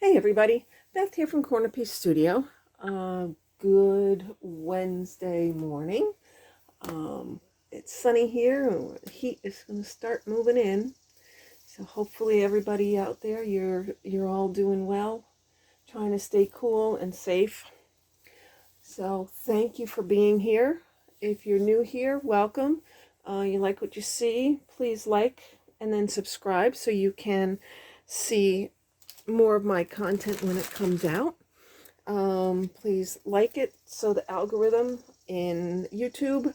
Hey everybody, Beth here from CornerPiece Studio. Good Wednesday morning. It's sunny here and the heat is going to start moving in. So hopefully everybody out there, you're all doing well, trying to stay cool and safe. So thank you for being here. If you're new here, welcome. You like what you see, please like and then subscribe so you can see more of my content when it comes out. Please like it so the algorithm in YouTube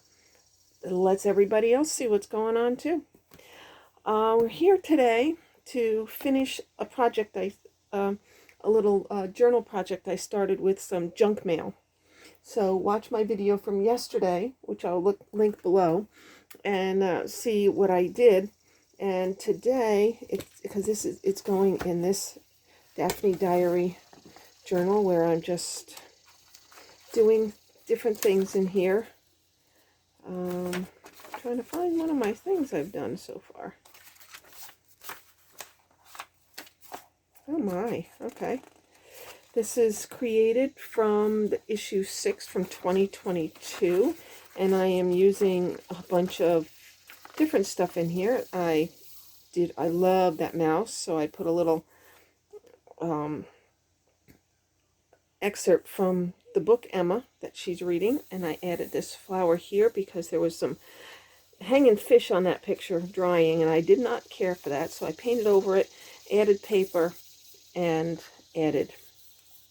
lets everybody else see what's going on too. We're here today to finish a project a little journal project I started with some junk mail. So watch my video from yesterday, which I'll link below, and see what I did. And today, because it's going in this Daphne Diary journal where I'm just doing different things in here. Trying to find one of my things I've done so far. Oh my, okay. This is created from the issue 6 from 2022, and I am using a bunch of different stuff in here. I love that mouse, so I put a little excerpt from the book Emma that she's reading, and I added this flower here because there was some hanging fish on that picture drying, and I did not care for that, so I painted over it, added paper, and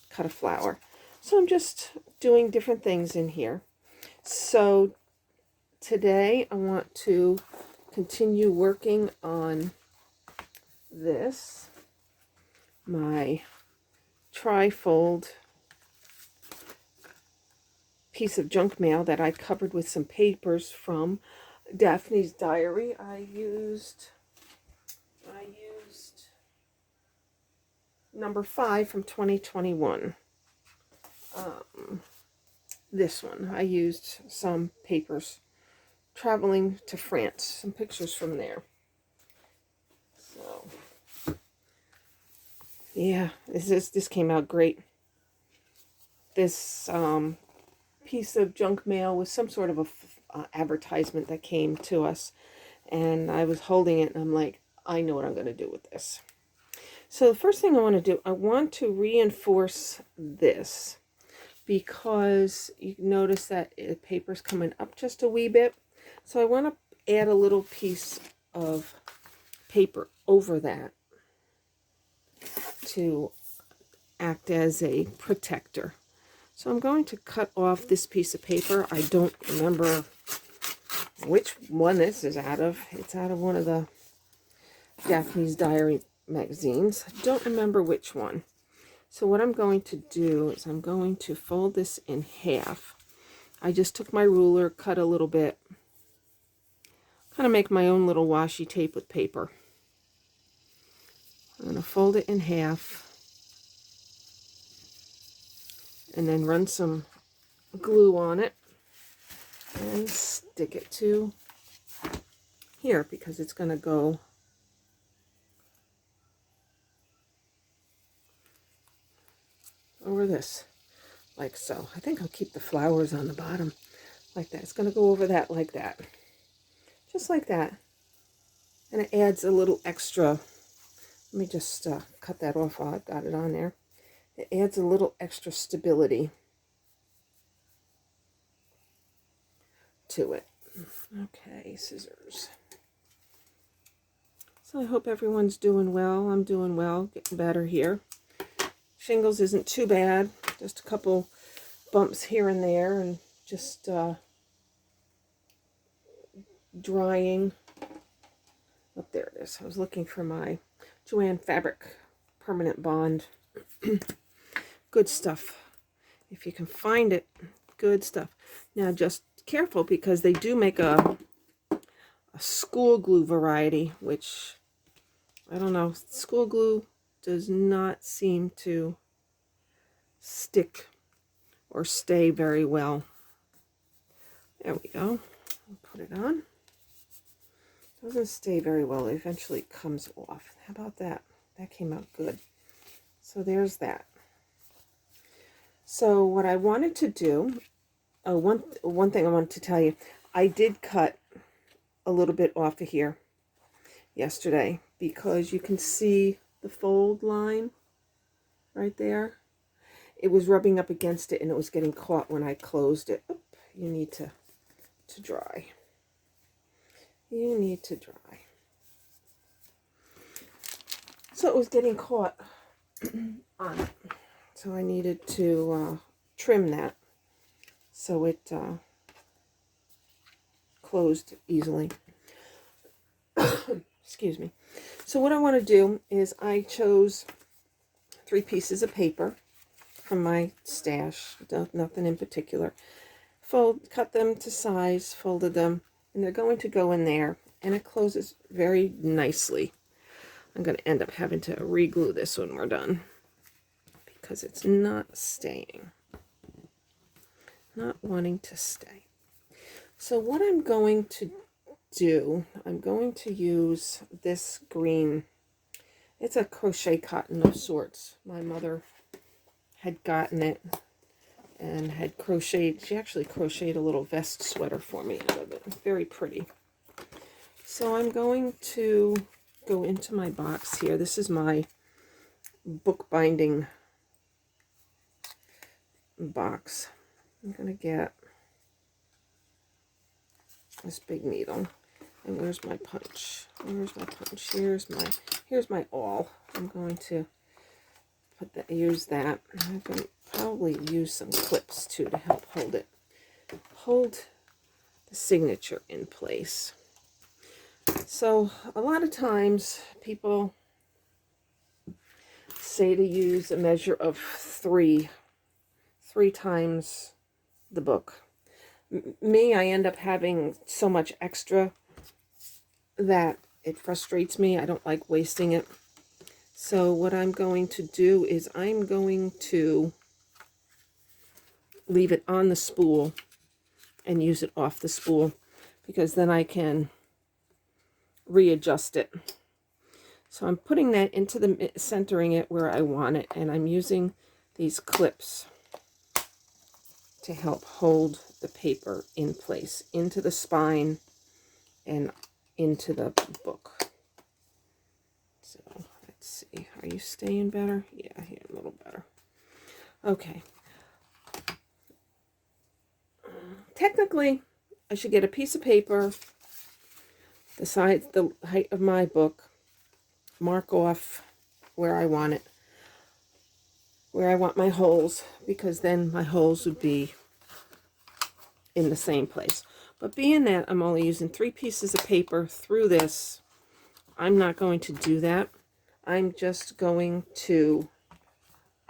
cut a flower. So I'm just doing different things in here. So today I want to continue working on this, my trifold piece of junk mail that I covered with some papers from Daphne's Diary. I used number 5 from 2021. This one, I used some papers traveling to France, some pictures from there. So, yeah, this came out great. This piece of junk mail was some sort of a advertisement that came to us, and I was holding it and I'm like, I know what I'm going to do with this. So the first thing I want to do, I want to reinforce this because you notice that the paper's coming up just a wee bit. So I want to add a little piece of paper over that to act as a protector. So I'm going to cut off this piece of paper. I don't remember which one this is out of. It's out of one of the Daphne's Diary magazines. I don't remember which one. So what I'm going to do is I'm going to fold this in half. I just took my ruler, cut a little bit, kind of make my own little washi tape with paper. I'm going to fold it in half and then run some glue on it and stick it to here because it's going to go over this like so. I think I'll keep the flowers on the bottom like that. It's going to go over that like that, just like that, and it adds a little extra. Let me just cut that off while I've got it on there. It adds a little extra stability to it. Okay, scissors. So I hope everyone's doing well. I'm doing well, getting better here. Shingles isn't too bad, just a couple bumps here and there, and just drying. Oh, there it is. I was looking for my Joanne Fabric Permanent Bond. Good stuff. If you can find it, good stuff. Now just careful because they do make a school glue variety, which I don't know. School glue does not seem to stick or stay very well. There we go. Put it on. Doesn't stay very well. It eventually comes off. How about that? That came out good. So there's that. So what I wanted to do, one thing I wanted to tell you, I did cut a little bit off of here yesterday because you can see the fold line right there. It was rubbing up against it and it was getting caught when I closed it. Oop, you need to dry. You need to dry. So it was getting caught on it. So I needed to trim that so it closed easily. Excuse me. So what I want to do is I chose 3 pieces of paper from my stash, nothing in particular. Cut them to size, folded them, and they're going to go in there, and it closes very nicely. I'm going to end up having to re-glue this when we're done because it's not staying. Not wanting to stay. So what I'm going to do, I'm going to use this green. It's a crochet cotton of sorts. My mother had gotten it and had crocheted. She actually crocheted a little vest sweater for me out of it. Very pretty. So I'm going to go into my box here. This is my bookbinding box. I'm going to get this big needle. And where's my punch? Where's my punch? Here's my awl. I'm going to use that. I'm going to probably use some clips too to help hold the signature in place. So a lot of times people say to use a measure of three times the book. Me, I end up having so much extra that it frustrates me. I don't like wasting it. So what I'm going to do is I'm going to leave it on the spool and use it off the spool because then I can readjust it. So I'm putting that into centering it where I want it, and I'm using these clips to help hold the paper in place into the spine and into the book. So let's see, are you staying better? Yeah, here a little better. Okay. Technically, I should get a piece of paper the height of my book, mark off where I want it, where I want my holes, because then my holes would be in the same place. But being that I'm only using 3 pieces of paper through this, I'm not going to do that. I'm just going to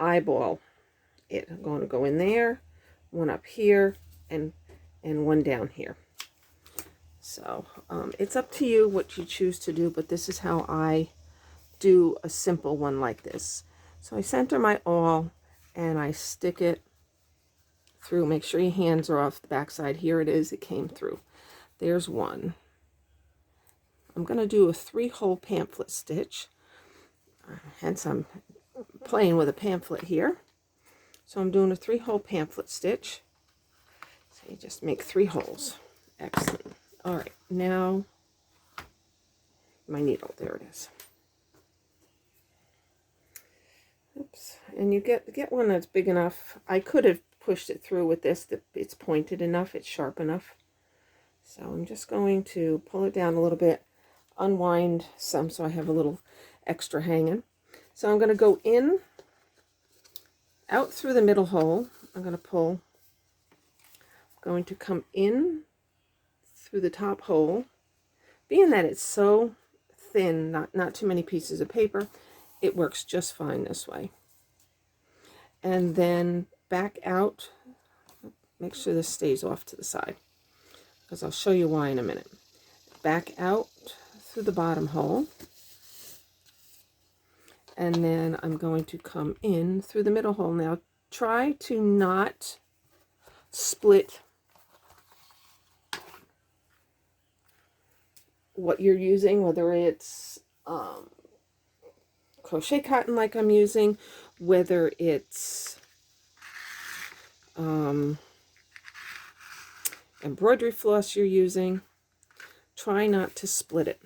eyeball it. I'm going to go in there, one up here, and one down here. So it's up to you what you choose to do, but this is how I do a simple one like this. So I center my awl and I stick it through. Make sure your hands are off the back side. Here it is. It came through. There's one. I'm going to do a 3-hole pamphlet stitch. Hence I'm playing with a pamphlet here. So I'm doing a 3-hole pamphlet stitch. So you just make 3 holes. Excellent. All right, now my needle, there it is. Oops, and you get one that's big enough. I could have pushed it through with this, that it's pointed enough, it's sharp enough. So I'm just going to pull it down a little bit, unwind some so I have a little extra hanging. So I'm going to go in, out through the middle hole. I'm going to pull, going to come in through the top hole. Being that it's so thin, not too many pieces of paper, it works just fine this way. And then back out. Make sure this stays off to the side, because I'll show you why in a minute. Back out through the bottom hole. And then I'm going to come in through the middle hole. Now try to not split what you're using, whether it's crochet cotton like I'm using, whether it's embroidery floss you're using, try not to split it.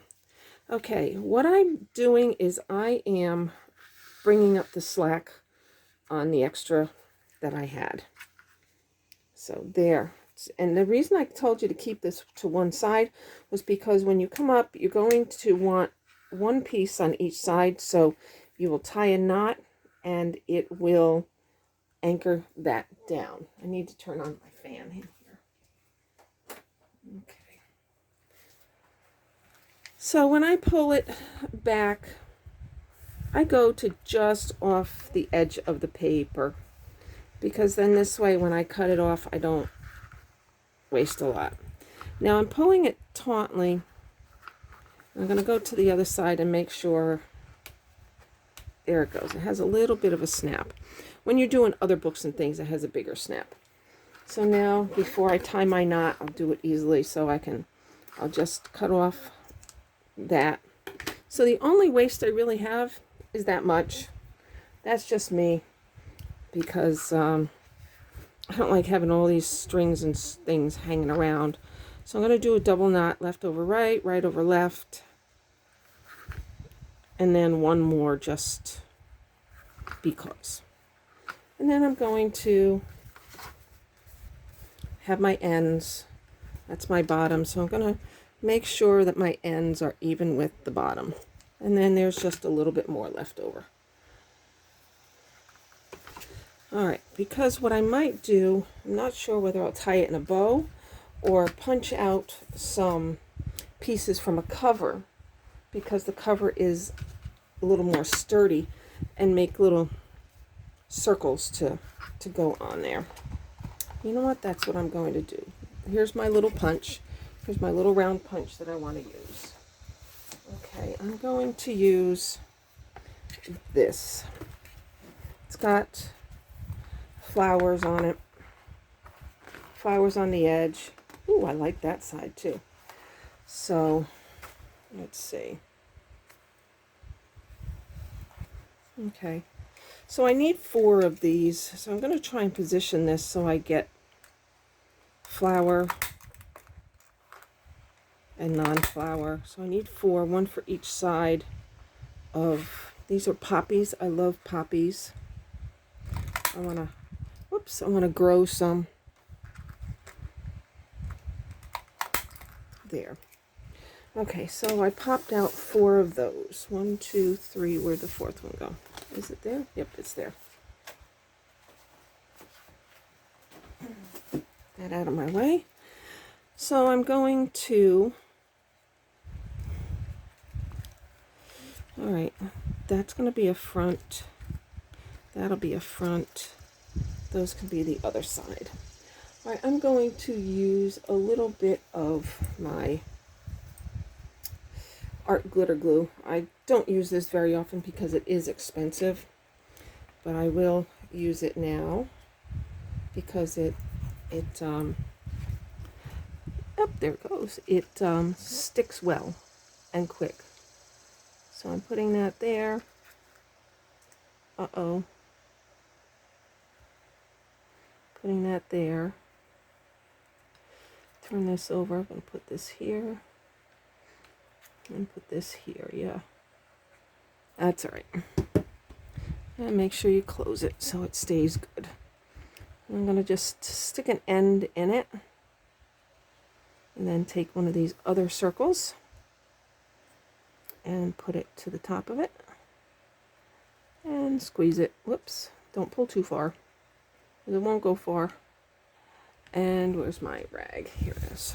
Okay, what I'm doing is I am bringing up the slack on the extra that I had. So there. And the reason I told you to keep this to one side was because when you come up, you're going to want one piece on each side. So you will tie a knot and it will anchor that down. I need to turn on my fan in here. Okay. So when I pull it back, I go to just off the edge of the paper, because then this way when I cut it off, I don't waste a lot. Now I'm pulling it tautly. I'm going to go to the other side and make sure. There it goes. It has a little bit of a snap. When you're doing other books and things, it has a bigger snap. So now, before I tie my knot, I'll do it easily so I'll just cut off that. So the only waste I really have is that much. That's just me, because I don't like having all these strings and things hanging around. So I'm going to do a double knot, left over right, right over left, and then one more just because. And then I'm going to have my ends. That's my bottom, so I'm going to make sure that my ends are even with the bottom. And then there's just a little bit more left over. Alright, because what I might do, I'm not sure whether I'll tie it in a bow or punch out some pieces from a cover, because the cover is a little more sturdy, and make little circles to go on there. You know what? That's what I'm going to do. Here's my little punch. Here's my little round punch that I want to use. Okay, I'm going to use this. It's got flowers on it. Flowers on the edge. Ooh, I like that side too. So, let's see. Okay. So I need 4 of these. So I'm going to try and position this so I get flower and non-flower. So I need 4, one for each side of, these are poppies. I love poppies. I want to grow some. There. Okay, so I popped out 4 of those. 1, 2, 3. Where'd the 4th one go? Is it there? Yep, it's there. That out of my way. So I'm going to, all right, that's going to be a front. That'll be a front. Those can be the other side. All right, I'm going to use a little bit of my art glitter glue. I don't use this very often because it is expensive, but I will use it now because it oh, there it goes. It sticks well and quick. So I'm putting that there. Uh-oh. Putting that there. Turn this over. I'm going to put this here. And put this here, yeah. That's all right. And make sure you close it so it stays good. I'm going to just stick an end in it. And then take one of these other circles and put it to the top of it. And squeeze it. Whoops. Don't pull too far, because it won't go far. And where's my rag? Here it is.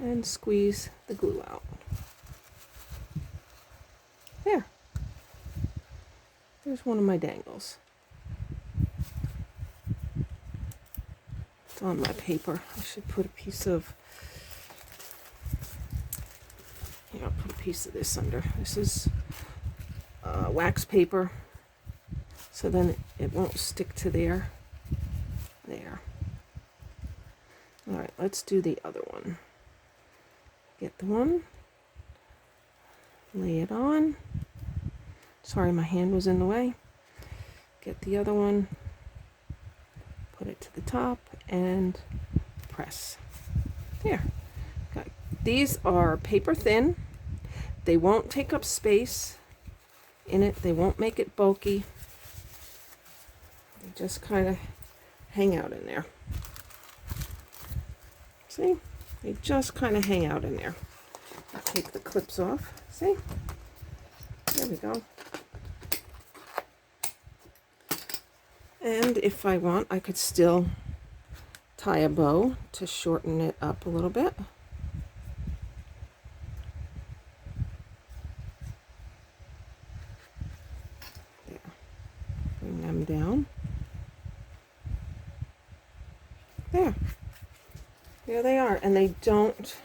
And squeeze the glue out. There. There's one of my dangles. It's on my paper. I should put a piece of, I'll put a piece of this under. This is wax paper, so then it won't stick to there. There. All right, let's do the other one. Get the one, lay it on, Sorry, my hand was in the way. Get the other one, put it to the top, and press. There. Okay. These are paper thin. They won't take up space in it. They won't make it bulky. They just kind of hang out in there. See? They just kind of hang out in there. I'll take the clips off. See? There we go. And if I want, I could still tie a bow to shorten it up a little bit. There. Bring them down. There. There they are. And they don't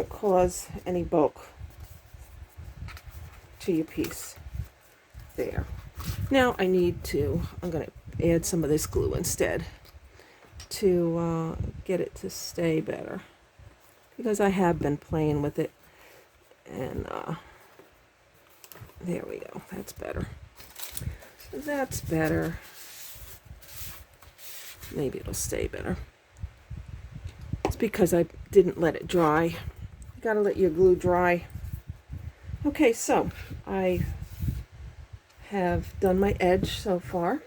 cause any bulk to your piece. There. Now I'm going to add some of this glue instead to get it to stay better, because I have been playing with it, and there we go. That's better. That's better. Maybe it'll stay better. It's because I didn't let it dry. You gotta let your glue dry. Okay, so I have done my edge so far,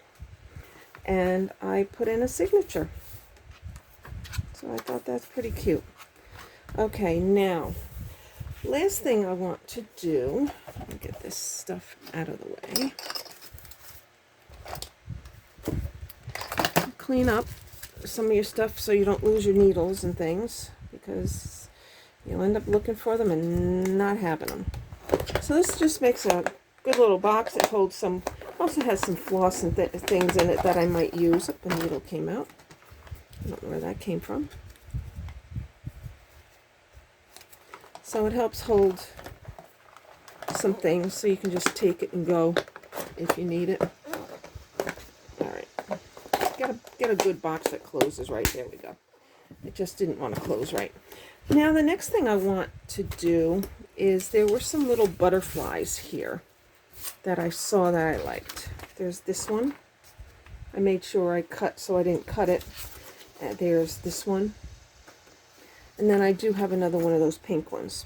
and I put in a signature. So I thought that's pretty cute. Okay, now, last thing I want to do, let me get this stuff out of the way. Clean up some of your stuff so you don't lose your needles and things, because you'll end up looking for them and not having them. So this just makes a good little box. It holds some, also has some floss and things in it that I might use. The needle came out. I don't know where that came from. So it helps hold some things so you can just take it and go if you need it. All right. Get a good box that closes right. There we go. It just didn't want to close right. Now the next thing I want to do is, there were some little butterflies here that I saw that I liked. There's this one. I made sure I cut so I didn't cut it. There's this one. And then I do have another one of those pink ones.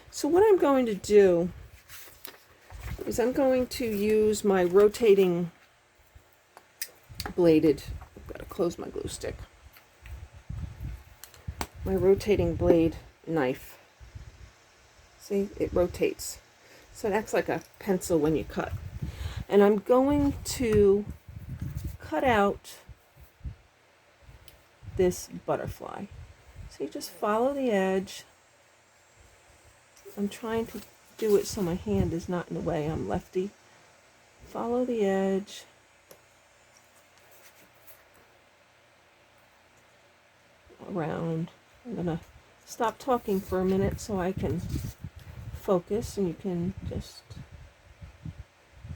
So what I'm going to do is I'm going to use my rotating bladed, I've got to close my glue stick, my rotating blade knife. See, it rotates. So it acts like a pencil when you cut. And I'm going to cut out this butterfly. So you just follow the edge. I'm trying to do it so my hand is not in the way. I'm lefty. Follow the edge. Around. I'm going to stop talking for a minute so I can focus, and you can just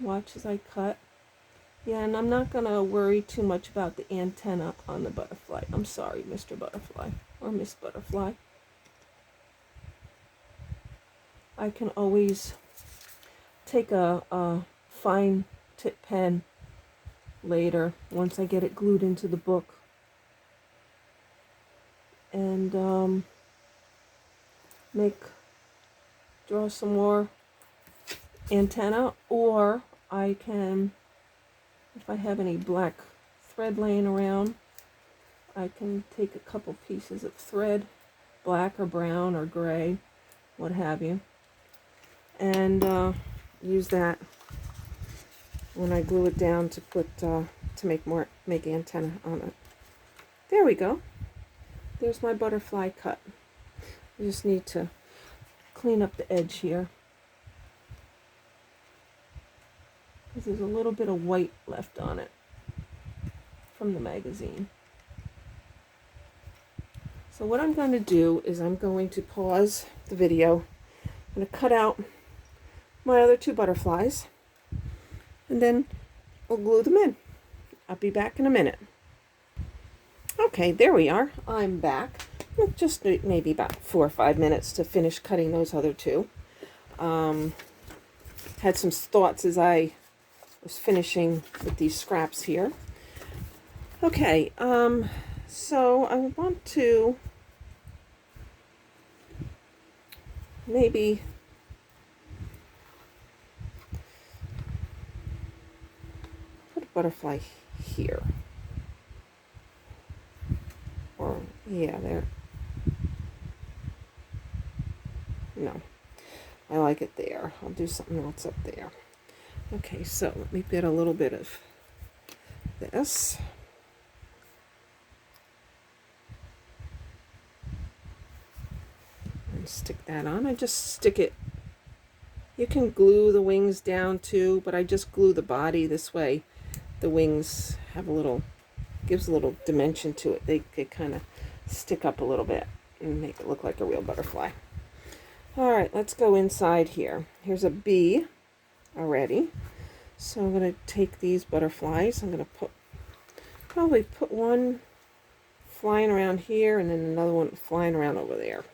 watch as I cut. Yeah, and I'm not going to worry too much about the antenna on the butterfly. I'm sorry, Mr. Butterfly or Miss Butterfly. I can always take a fine tip pen later once I get it glued into the book, and draw some more antenna, or I can, if I have any black thread laying around, I can take a couple pieces of thread, black or brown or gray, what have you, and use that when I glue it down to put to make antenna on it. There we go. There's my butterfly cut. I just need to clean up the edge here, because there's a little bit of white left on it from the magazine. So what I'm going to do is I'm going to pause the video. I'm going to cut out my other two butterflies, and then we'll glue them in. I'll be back in a minute. Okay, there we are. I'm back. Just maybe about 4 or 5 minutes to finish cutting those other two. had some thoughts as I was finishing with these scraps here. Okay, so I want to maybe put a butterfly here. Or, yeah, there. No, I like it there. I'll do something else up there. Okay, so let me get a little bit of this. And stick that on. I just stick it. You can glue the wings down too, but I just glue the body this way. The wings have a little, gives a little dimension to it. They kind of stick up a little bit and make it look like a real butterfly. All right, let's go inside here. Here's a bee already. So I'm going to take these butterflies. I'm going to probably put one flying around here and then another one flying around over there.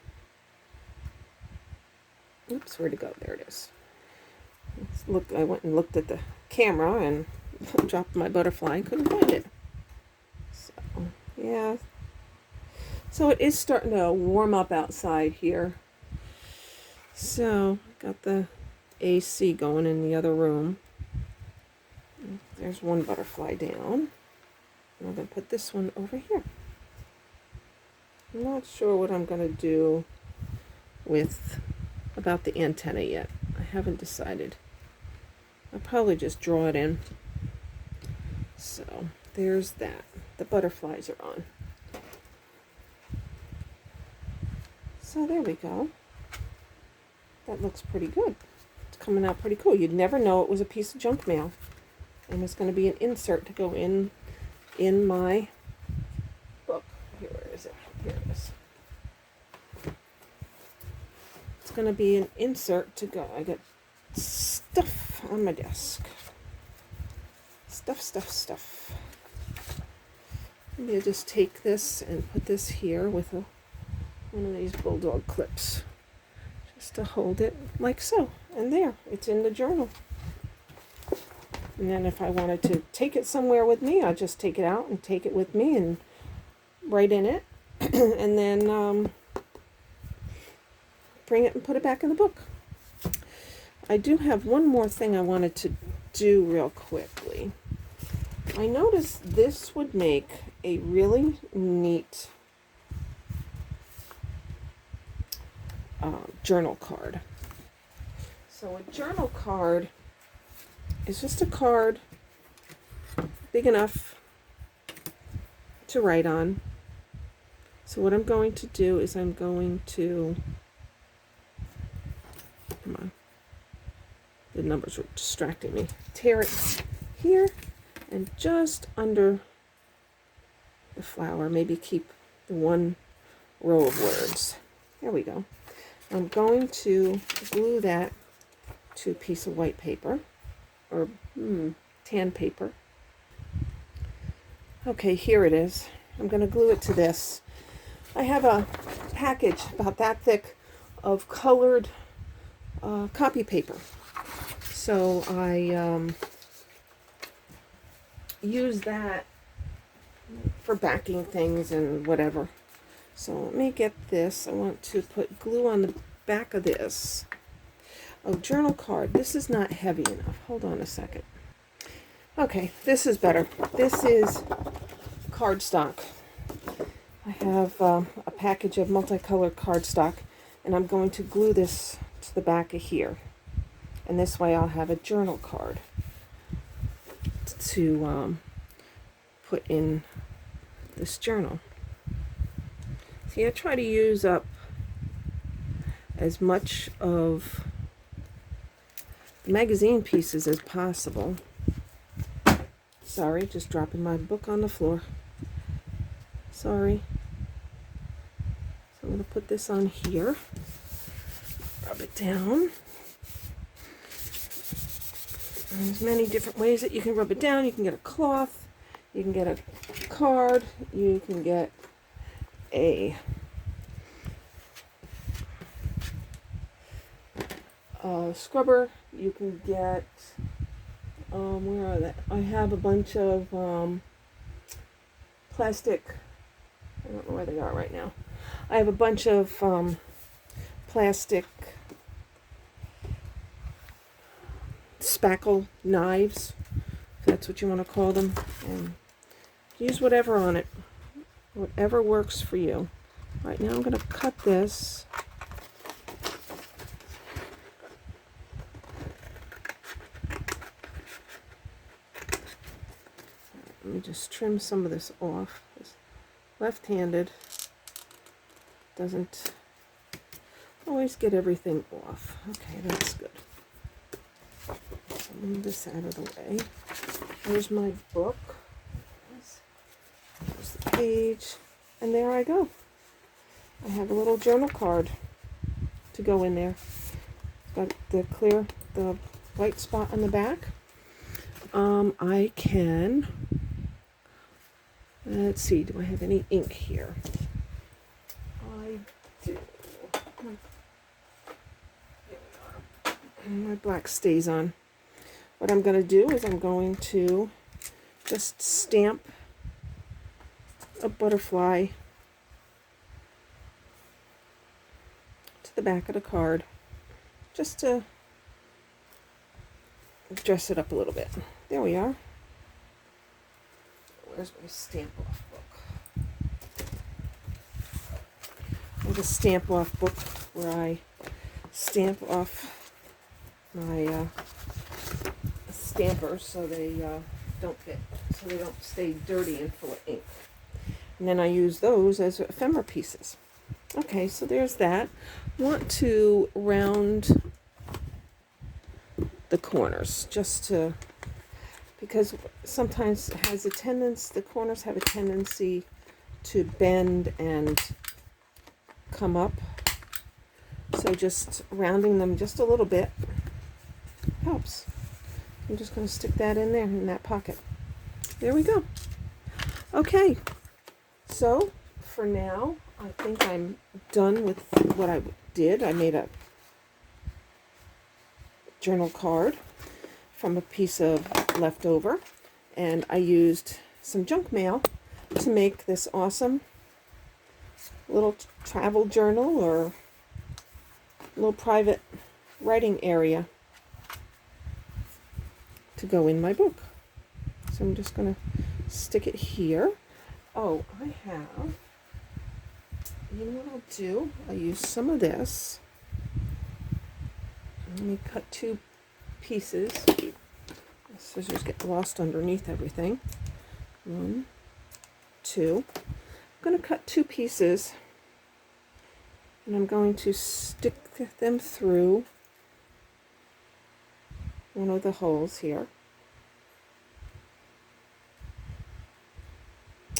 Oops, where'd it go? There it is. Let's look. I went and looked at the camera and dropped my butterfly and couldn't find it. So, yeah. So it is starting to warm up outside here. So, got the AC going in the other room. There's one butterfly down. And I'm going to put this one over here. I'm not sure what I'm going to do about the antenna yet. I haven't decided. I'll probably just draw it in. So, there's that. The butterflies are on. So, there we go. That looks pretty good. It's coming out pretty cool. You'd never know it was a piece of junk mail. And it's going to be an insert to go in my book. Here, where is it? Here it is. It's going to be an insert to go. I got stuff on my desk. Stuff. Maybe I'll just take this and put this here with one of these bulldog clips. Just to hold it like so. And there, it's in the journal. And then if I wanted to take it somewhere with me, I'll just take it out and take it with me and write in it. And then bring it and put it back in the book. I do have one more thing I wanted to do real quickly. I noticed this would make a really neat journal card. So a journal card is just a card big enough to write on. So what I'm going to do is I'm going to, come on, the numbers were distracting me, tear it here and just under the flower, maybe keep the one row of words. There we go. I'm going to glue that to a piece of white paper or tan paper. Okay, here it is. I'm going to glue it to this. I have a package about that thick of colored copy paper. So I use that for backing things and whatever. So let me get this. I want to put glue on the back of this. Oh, journal card. This is not heavy enough. Hold on a second. Okay, this is better. This is cardstock. I have a package of multicolored cardstock, and I'm going to glue this to the back of here. And this way I'll have a journal card to put in this journal. See, I try to use up as much of the magazine pieces as possible. Sorry, just dropping my book on the floor. Sorry. So I'm going to put this on here. Rub it down. And there's many different ways that you can rub it down. You can get a cloth. You can get a card. You can get a scrubber. You can get, where are they? I have a bunch of plastic, I don't know where they are right now. I have a bunch of plastic spackle knives, if that's what you want to call them, and use whatever on it, whatever works for you. Right now I'm going to cut this. Let me just trim some of this off. This left-handed doesn't always get everything off. Okay, that's good. So move this out of the way. Here's my book. There's the page, and there I go. I have a little journal card to go in there. Got the white spot on the back. I can, let's see, do I have any ink here? I do. My black stays on. What I'm going to do is I'm going to just stamp a butterfly to the back of the card, just to dress it up a little bit. There we are. Where's my stamp off book? I have a stamp off book where I stamp off my stampers so they don't stay dirty and full of ink. And then I use those as ephemera pieces. Okay, so there's that. I want to round the corners because sometimes the corners have a tendency to bend and come up. So just rounding them just a little bit helps. I'm just going to stick that in there in that pocket. There we go. Okay, so for now, I think I'm done with what I did. I made a journal card from a piece of leftover, and I used some junk mail to make this awesome little travel journal or little private writing area to go in my book. So I'm just going to stick it here. Oh, I have, you know what I'll do? I'll use some of this. Let me cut two pieces. The scissors get lost underneath everything. 1, 2. I'm going to cut two pieces, and I'm going to stick them through one of the holes here.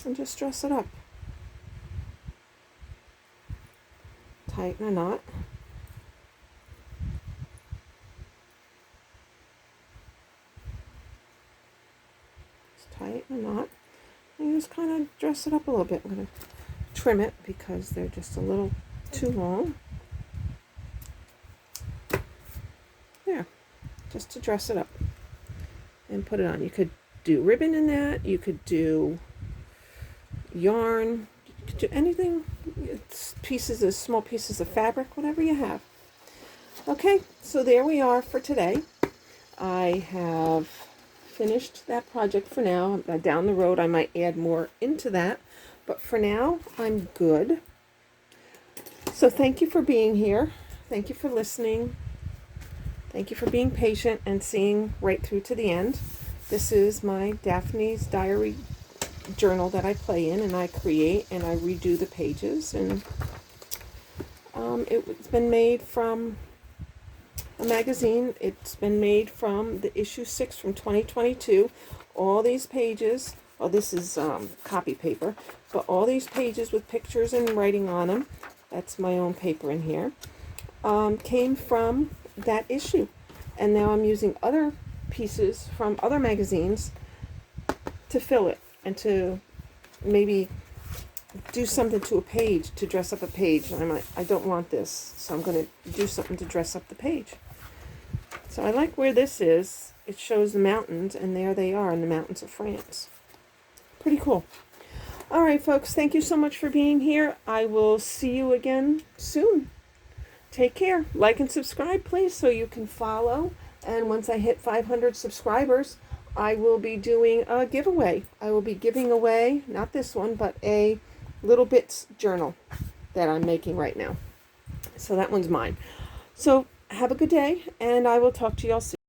And just dress it up. Tighten a knot. Just tighten a knot. And just kind of dress it up a little bit. I'm going to trim it because they're just a little too long. There. Just to dress it up. And put it on. You could do ribbon in that. You could do yarn, you could do anything. It's small pieces of fabric, whatever you have. Okay, so there we are for today. I have finished that project for now. Down the road I might add more into that, but for now I'm good. So thank you for being here. Thank you for listening. Thank you for being patient and seeing right through to the end. This is my Daphne's Diary journal that I play in, and I create and I redo the pages, and it's been made from a magazine. It's been made from the issue 6 from 2022. All these pages, well, this is copy paper, but all these pages with pictures and writing on them, that's my own paper in here, came from that issue. And now I'm using other pieces from other magazines to fill it and to maybe do something to a page, to dress up a page. And I'm like, I don't want this, so I'm going to do something to dress up the page. So I like where this is. It shows the mountains, and there they are in the mountains of France. Pretty cool. All right, folks, thank you so much for being here. I will see you again soon. Take care. Like and subscribe, please, so you can follow. And once I hit 500 subscribers, I will be doing a giveaway. I will be giving away, not this one, but a Little Bits journal that I'm making right now. So that one's mine. So have a good day, and I will talk to y'all soon.